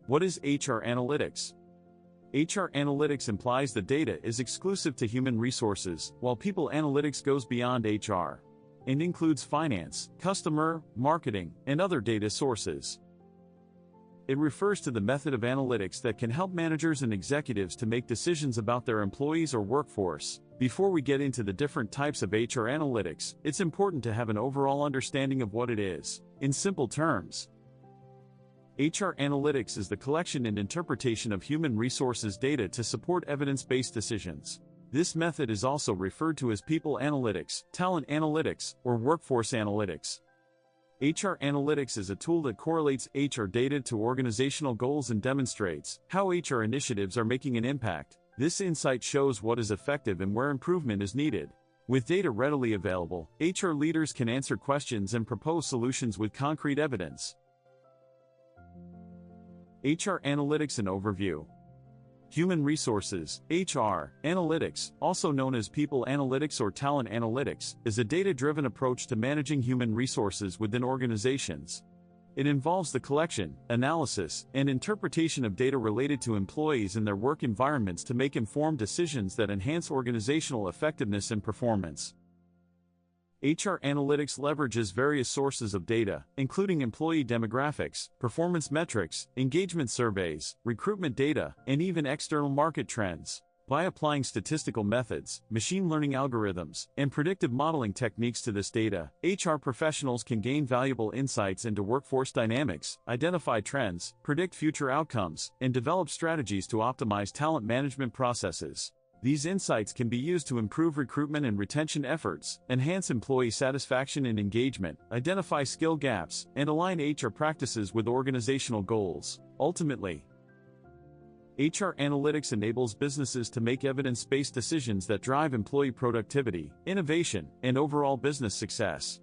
What is HR analytics? HR analytics implies the data is exclusive to human resources, while people analytics goes beyond HR and includes finance, customer, marketing, and other data sources. It refers to the method of analytics that can help managers and executives to make decisions about their employees or workforce. Before we get into the different types of HR analytics, it's important to have an overall understanding of what it is. In simple terms, HR analytics is the collection and interpretation of human resources data to support evidence-based decisions. This method is also referred to as people analytics, talent analytics, or workforce analytics. HR analytics is a tool that correlates HR data to organizational goals and demonstrates how HR initiatives are making an impact. This insight shows what is effective and where improvement is needed. With data readily available, HR leaders can answer questions and propose solutions with concrete evidence. HR analytics and overview. Human resources, HR, analytics, also known as people analytics or talent analytics, is a data-driven approach to managing human resources within organizations. It involves the collection, analysis, and interpretation of data related to employees and their work environments to make informed decisions that enhance organizational effectiveness and performance. HR analytics leverages various sources of data, including employee demographics, performance metrics, engagement surveys, recruitment data, and even external market trends. By applying statistical methods, machine learning algorithms, and predictive modeling techniques to this data, HR professionals can gain valuable insights into workforce dynamics, identify trends, predict future outcomes, and develop strategies to optimize talent management processes. These insights can be used to improve recruitment and retention efforts, enhance employee satisfaction and engagement, identify skill gaps, and align HR practices with organizational goals. Ultimately, HR analytics enables businesses to make evidence-based decisions that drive employee productivity, innovation, and overall business success.